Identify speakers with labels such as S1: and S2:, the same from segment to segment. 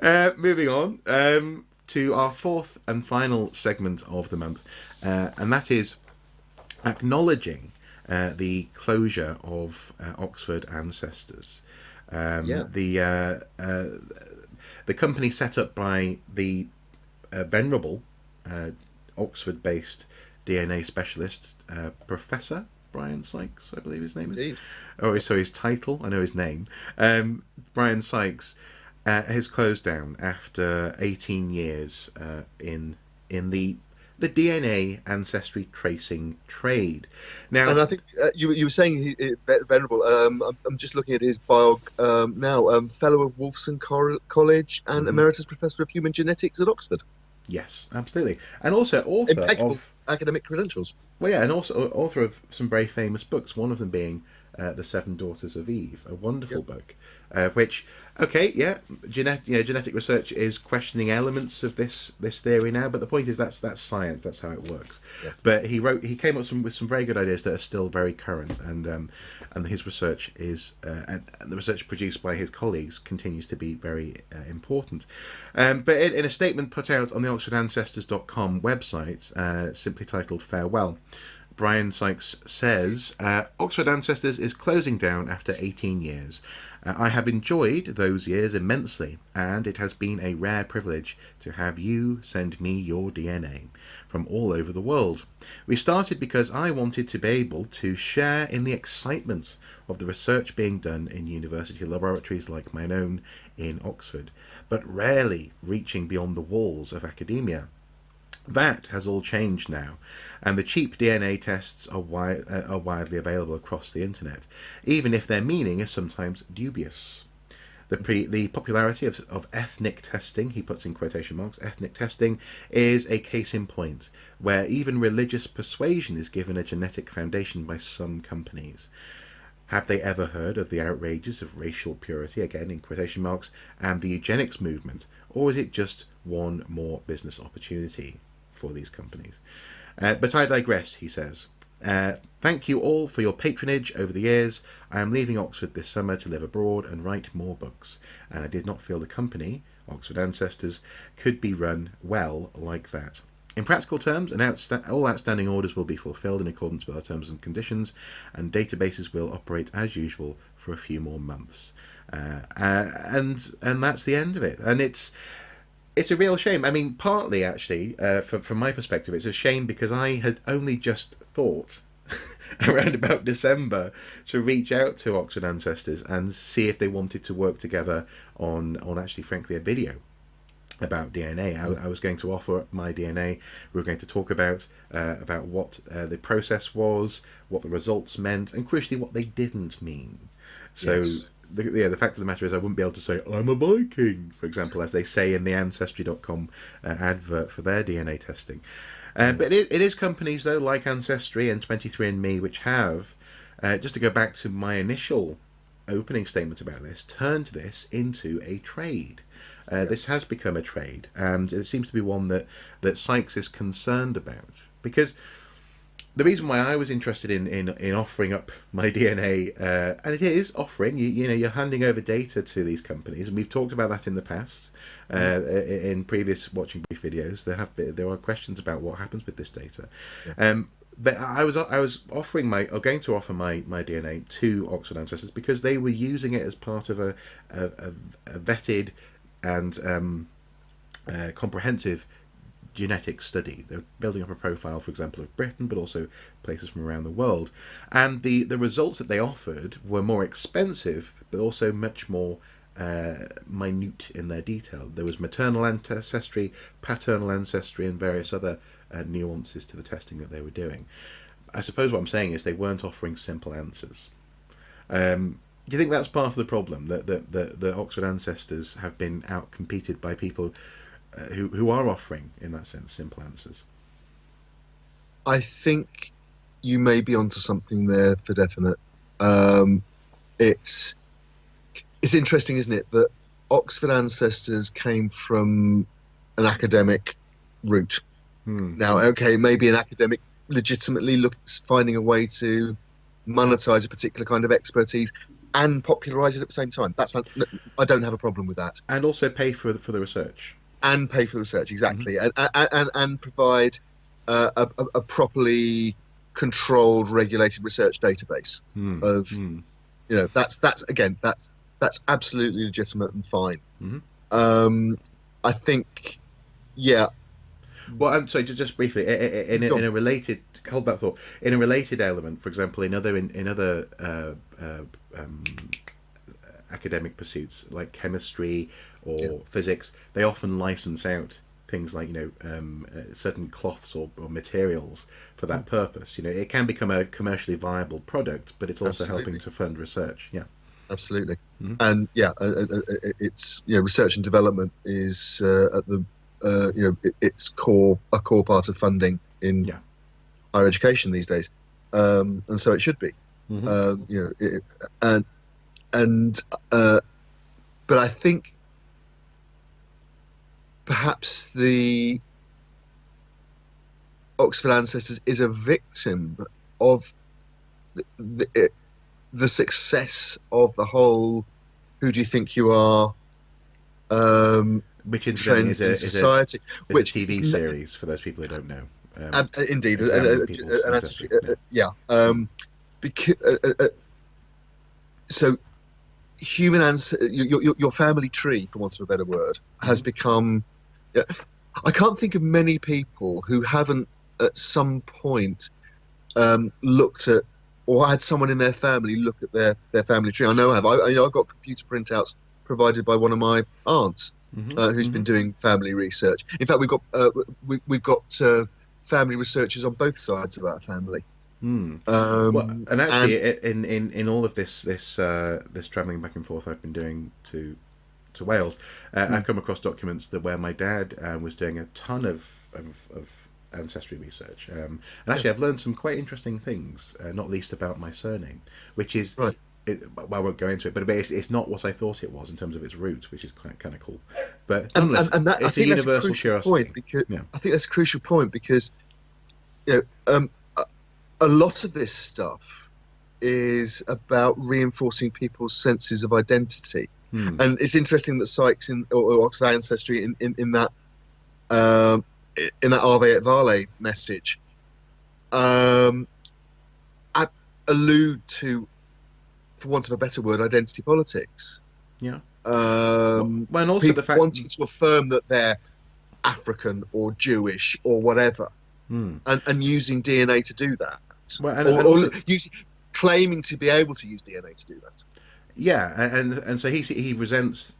S1: Moving on to our fourth and final segment of the month, and that is acknowledging the closure of Oxford Ancestors.
S2: Yeah,
S1: The company set up by the venerable uh, Oxford-based DNA specialist Professor Brian Sykes, I believe his name is.
S2: indeed.
S1: Oh,
S2: Yep.
S1: so his title, I know his name. Brian Sykes has closed down after 18 years in the DNA ancestry tracing trade.
S2: And
S1: Now,
S2: I think you were saying venerable. I'm just looking at his bio now. Fellow of Wolfson College and
S1: mhm,
S2: emeritus professor of human genetics at Oxford.
S1: yes, absolutely, and also author
S2: Impeccable
S1: of
S2: academic credentials.
S1: well, yeah, and also author of some very famous books. One of them being The Seven Daughters of Eve, a wonderful
S2: Yep.
S1: book. Which, okay, yeah, genetic research is questioning elements of this theory now. But the point is that's science. That's how it works.
S2: Yeah.
S1: But he came up with some very good ideas that are still very current, and his research is and the research produced by his colleagues continues to be very important. But in a statement put out on the OxfordAncestors.com website, simply titled "Farewell," Brian Sykes says, Oxford Ancestors is closing down after 18 years. I have enjoyed those years immensely, and it has been a rare privilege to have you send me your DNA from all over the world. We started because I wanted to be able to share in the excitement of the research being done in university laboratories like my own in Oxford, but rarely reaching beyond the walls of academia. That has all changed now, and the cheap DNA tests are widely available across the internet, even if their meaning is sometimes dubious. The popularity of ethnic testing, he puts in quotation marks, ethnic testing, is a case in point, where even religious persuasion is given a genetic foundation by some companies. Have they ever heard of the outrages of racial purity, again in quotation marks, and the eugenics movement, or is it just one more business opportunity for these companies? But I digress, he says. Thank you all for your patronage over the years. I am leaving Oxford this summer to live abroad and write more books, and I did not feel the company, Oxford Ancestors, could be run well like that. In practical terms, all outstanding orders will be fulfilled in accordance with our terms and conditions, and databases will operate as usual for a few more months. And that's the end of it. And it's a real shame. I mean, partly actually, from my perspective, it's a shame because I had only just thought around about December to reach out to Oxford Ancestors and see if they wanted to work together on actually, frankly, a video about DNA. I was going to offer my DNA. We were going to talk about what the process was, what the results meant, and crucially, what they didn't mean. So
S2: Yes.
S1: the fact of the matter is I wouldn't be able to say I'm a Viking, for example, as they say in the Ancestry.com advert for their DNA testing.
S2: Mm.
S1: But it is companies though like Ancestry and 23andMe which have, just to go back to my initial opening statement about this, turned this into a trade.
S2: Yeah.
S1: This has become a trade, and it seems to be one that Sykes is concerned about because the reason why I was interested in offering up my DNA, and it is offering, you know, you're handing over data to these companies, and we've talked about that in the past.
S2: Mm.
S1: In previous watching brief videos, there are questions about what happens with this data.
S2: Yeah.
S1: But I was offering or going to offer my DNA to Oxford Ancestors because they were using it as part of a vetted and comprehensive genetic study. They're building up a profile, for example, of Britain, but also places from around the world. And the results that they offered were more expensive, but also much more minute in their detail. There was maternal ancestry, paternal ancestry, and various other nuances to the testing that they were doing. I suppose what I'm saying is they weren't offering simple answers. Do you think that's part of the problem that the Oxford Ancestors have been out competed by people who are offering, in that sense, simple answers?
S2: I think you may be onto something there for definite. Um, it's it's interesting, isn't it, that Oxford Ancestors came from an academic route.
S1: Hmm.
S2: Now, okay, maybe an academic legitimately finding a way to monetize a particular kind of expertise. and popularise it at the same time. That's not, I don't have a problem with that.
S1: And also pay for the research.
S2: And pay for the research,
S1: Hmm.
S2: exactly, and provide a properly controlled, regulated research database
S1: Hmm.
S2: of,
S1: Hmm.
S2: that's again, that's absolutely legitimate and fine.
S1: Hmm.
S2: Um, I think, yeah,
S1: Well, I'm sorry, just briefly,
S2: go on.
S1: in a related, hold that thought, in a related element, for example, in other um, academic pursuits like chemistry
S2: Yeah,
S1: or physics, they often license out things like certain cloths or materials for
S2: mm,
S1: that purpose. It can become a commercially viable product, but it's also helping
S2: absolutely,
S1: to fund research. Yeah.
S2: absolutely,
S1: Hmm.
S2: and yeah, it's research and development is at the it's a core part of funding in
S1: Yeah.
S2: higher education these days, and so it should be.
S1: Hmm.
S2: Um, you know, it, and and uh, but I think perhaps the Oxford Ancestors is a victim of the, the success of the whole "who do you think you are" um,
S1: Which incidentally
S2: trend
S1: is
S2: in society,
S1: a
S2: which is
S1: TV series for those people who don't know.
S2: indeed
S1: Examining people's
S2: an
S1: ancestry.
S2: ancestry.
S1: Yeah.
S2: Yeah, because so your family tree, for want of a better word, has
S1: Hmm.
S2: become. Yeah, I can't think of many people who haven't at some point looked at or had someone in their family look at their family tree. I know I have. I've got computer printouts provided by one of my aunts
S1: Hmm.
S2: who's
S1: Hmm.
S2: been doing family research. In fact, we've got family researchers on both sides of our family.
S1: Hmm. Well,
S2: Um,
S1: and actually,
S2: and
S1: in all of this travelling back and forth I've been doing to Wales,
S2: mm,
S1: I've come across documents that where my dad was doing a ton of ancestry research, and
S2: yeah,
S1: actually I've learned some quite interesting things, not least about my surname, which is.
S2: right.
S1: Well, I won't go into it, but it's not what I thought it was in terms of its roots, which is kind of cool. But nonetheless,
S2: And that I
S1: it's a
S2: think that's a
S1: universal
S2: crucial point
S1: curiosity.
S2: because
S1: Yeah.
S2: I think that's a crucial point because you know a lot of this stuff is about reinforcing people's senses of identity,
S1: Hmm.
S2: and it's interesting that Sykes or Oxford Ancestry um, in that Ave et Vale message um, allude to, for want of a better word, identity politics.
S1: Yeah.
S2: Um,
S1: Well, and also the
S2: People
S1: fact.
S2: wanting to affirm that they're African or Jewish or whatever,
S1: Hmm.
S2: and using DNA to do that,
S1: Well, and
S2: or
S1: also
S2: claiming to be able to use DNA to do that.
S1: yeah, and so he resents,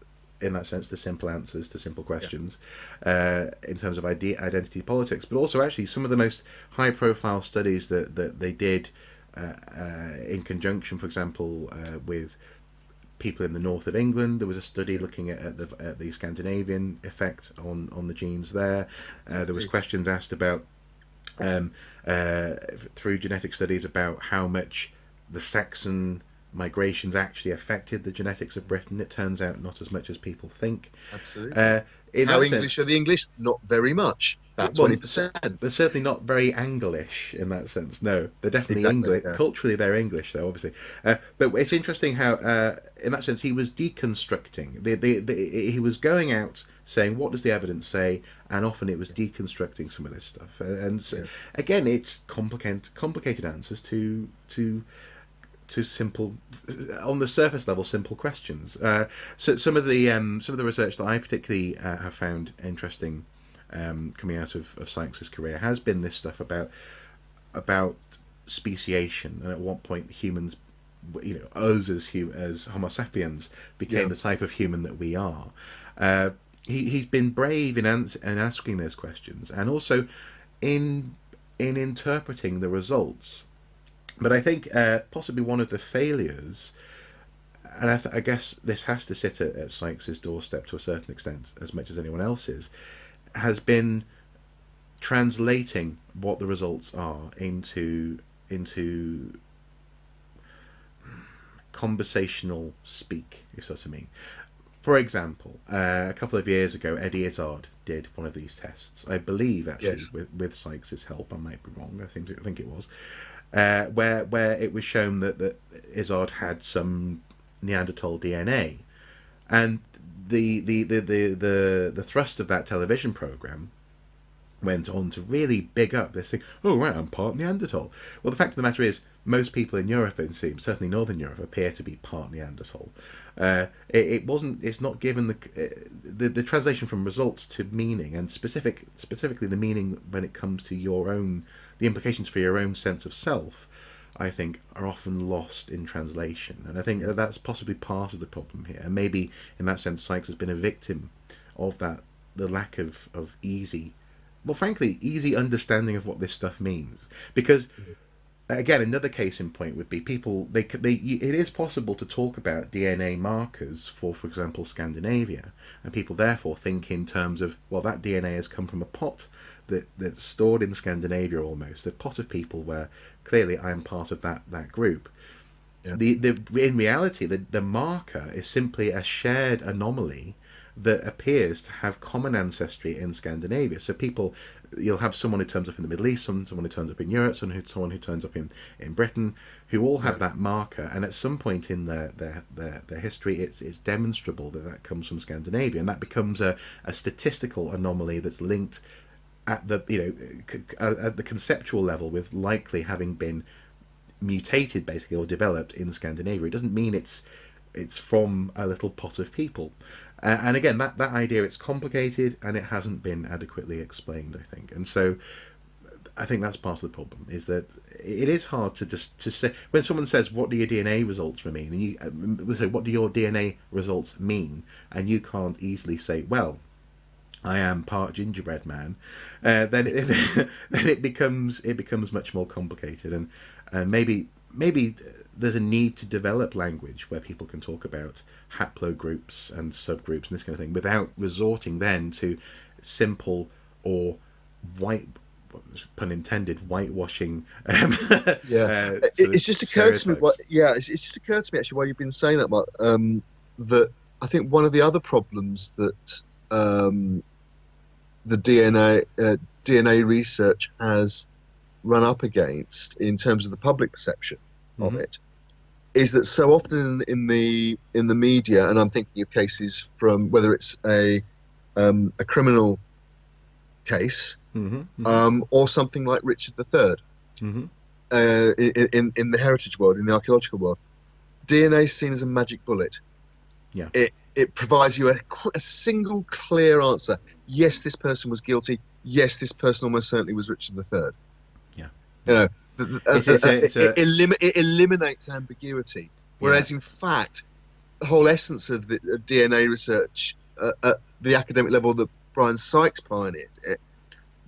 S1: in that sense, the simple answers to simple
S2: Yeah,
S1: questions, in terms of identity politics, but also actually some of the most high-profile studies that they did in conjunction, for example, with people in the north of England. There was a study looking at the Scandinavian effect on the genes there. There was
S2: indeed.
S1: questions asked about um, uh, through genetic studies about how much the Saxon migrations actually affected the genetics of Britain. It turns out not as much as people think.
S2: Absolutely.
S1: Uh, in
S2: How
S1: that sense,
S2: English are the English? Not very much. About
S1: well,
S2: 20%.
S1: they're certainly not very Anglish in that sense. No, they're definitely
S2: Exactly.
S1: English.
S2: Yeah.
S1: Culturally, they're English, though, obviously. But it's interesting how, in that sense, he was deconstructing. He was going out saying, "What does the evidence say?" And often it was deconstructing some of this stuff. And so,
S2: Yeah.
S1: again, it's complicated answers to simple, on the surface level, simple questions. So some of the research that I particularly have found interesting, coming out of Sykes's career, has been this stuff about speciation and at what point humans, us as Homo sapiens, became
S2: Yeah.
S1: the type of human that we are. Uh, he's been brave in asking those questions, and also in interpreting the results. But I think possibly one of the failures, and I guess this has to sit at Sykes's doorstep to a certain extent, as much as anyone else's, has been translating what the results are into conversational speak, if that's what I mean. For example, a couple of years ago, Eddie Izzard did one of these tests. I believe actually
S2: Yes.
S1: with Sykes's help. I might be wrong. I think it was where it was shown that Izzard had some Neanderthal DNA. And the thrust of that television program went on to really big up this thing. Oh, right, I'm part Neanderthal. Well, the fact of the matter is, most people in Europe, it seems, certainly Northern Europe, appear to be part Neanderthal. It wasn't. It's not given the translation from results to meaning, and specifically the meaning when it comes to your own, the implications for your own sense of self, I think, are often lost in translation. And I think that's possibly part of the problem here. And maybe in that sense, Sykes has been a victim of that, the lack of easy, well, frankly, easy understanding of what this stuff means. Because again, another case in point would be people. It is possible to talk about DNA markers for example, Scandinavia, and people therefore think in terms of, well, that DNA has come from a pot that's stored in Scandinavia, almost a pot of people where clearly I am part of that group.
S2: Yeah.
S1: In reality, the marker is simply a shared anomaly that appears to have common ancestry in Scandinavia. So people, you'll have someone who turns up in the Middle East, someone who turns up in Europe, someone who turns up in Britain, who all have that marker, and at some point in their history, it's demonstrable that comes from Scandinavia, and that becomes a statistical anomaly that's linked at the at the conceptual level with likely having been mutated basically or developed in Scandinavia. It doesn't mean it's from a little pot of people. And again, that idea, it's complicated and it hasn't been adequately explained, I think. And so I think that's part of the problem, is that it is hard to say, when someone says, what do your DNA results mean? And you say, what do your DNA results mean? And you can't easily say, well, I am part gingerbread man, then it becomes much more complicated, and maybe there's a need to develop language where people can talk about haplogroups and subgroups and this kind of thing without resorting then to simple or white, pun intended, whitewashing.
S2: It's just occurred to me. It's just occurred to me actually while you've been saying that, Mark, that I think one of the other problems that the DNA research has run up against in terms of the public perception of it is that so often in the media, and I'm thinking of cases from whether it's a criminal case or something like Richard III in the heritage world, in the archaeological world, DNA is seen as a magic bullet.
S1: Yeah.
S2: It provides you a single clear answer. Yes, this person was guilty. Yes, this person almost certainly was Richard III.
S1: Yeah.
S2: You know, it eliminates ambiguity. Whereas in fact, the whole essence of the DNA research at the academic level that Brian Sykes pioneered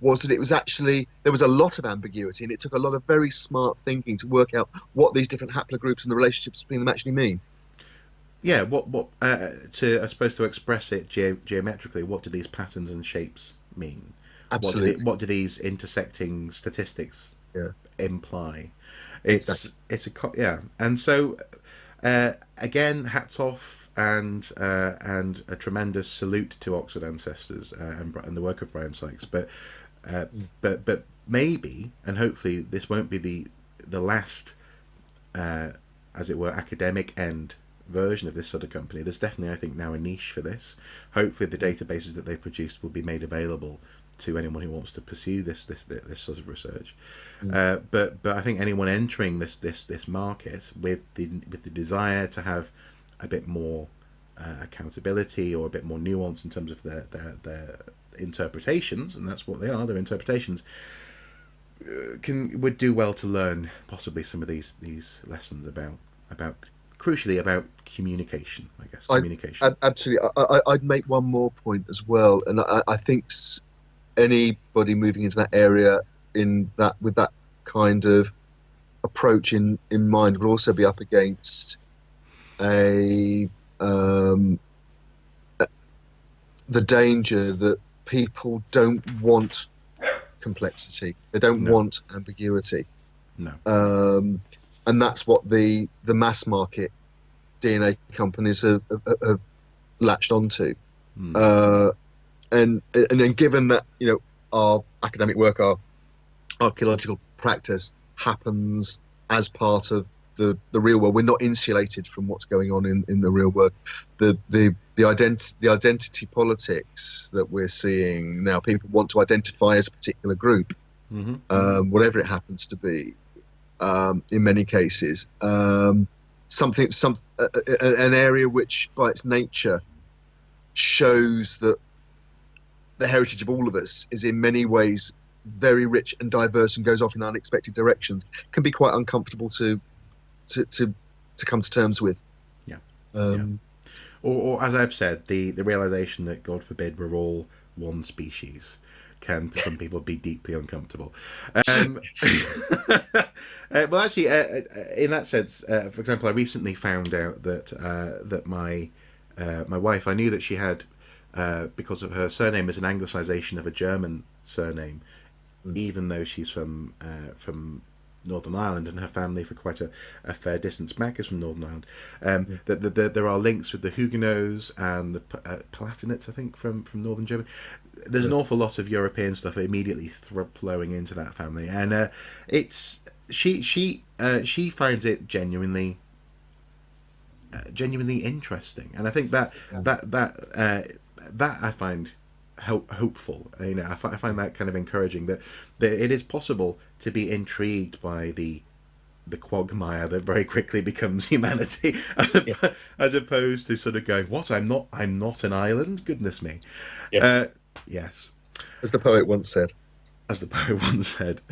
S2: was that it was actually, there was a lot of ambiguity, and it took a lot of very smart thinking to work out what these different haplogroups and the relationships between them actually mean.
S1: Yeah, I suppose to express it geometrically, what do these patterns and shapes mean?
S2: Absolutely.
S1: What do these intersecting statistics imply?
S2: Exactly.
S1: And so again, hats off and a tremendous salute to Oxford ancestors and the work of Brian Sykes. But maybe, and hopefully, this won't be the last, as it were, academic end version of this sort of company. There's definitely, I think, now a niche for this. Hopefully the databases that they produced will be made available to anyone who wants to pursue this sort of research. But I think anyone entering this market with the desire to have a bit more accountability or a bit more nuance in terms of their interpretations, and that's what they are, their interpretations, would do well to learn possibly some of these lessons about crucially about communication, I guess. Communication.
S2: Absolutely. I'd make one more point as well, and I think anybody moving into that area with that kind of approach in mind would also be up against the danger that people don't want complexity. They don't want ambiguity.
S1: No.
S2: And that's what the mass market DNA companies have latched onto. And then given that, our academic work, our archaeological practice happens as part of the real world. We're not insulated from what's going on in the real world. The identity politics that we're seeing now, people want to identify as a particular group, whatever it happens to be. In many cases, an area which, by its nature, shows that the heritage of all of us is in many ways very rich and diverse and goes off in unexpected directions, can be quite uncomfortable to come to terms with.
S1: Yeah. Or as I've said, the realization that, God forbid, we're all one species can, for some people, be deeply uncomfortable. Well, actually, in that sense, for example, I recently found out that my wife, I knew that she had, because of her surname is an anglicization of a German surname, even though she's from Northern Ireland, and her family for quite a fair distance back is from Northern Ireland. There are links with the Huguenots and the Palatinates, I think, from Northern Germany. There's an awful lot of European stuff immediately flowing into that family, and she finds it genuinely interesting, and I think that I find hopeful. I find that kind of encouraging, that it is possible to be intrigued by the quagmire that very quickly becomes humanity, as opposed to sort of going, "What? I'm not an island? Goodness me!"
S2: Yes.
S1: Yes.
S2: As the poet once said.
S1: As the poet once said.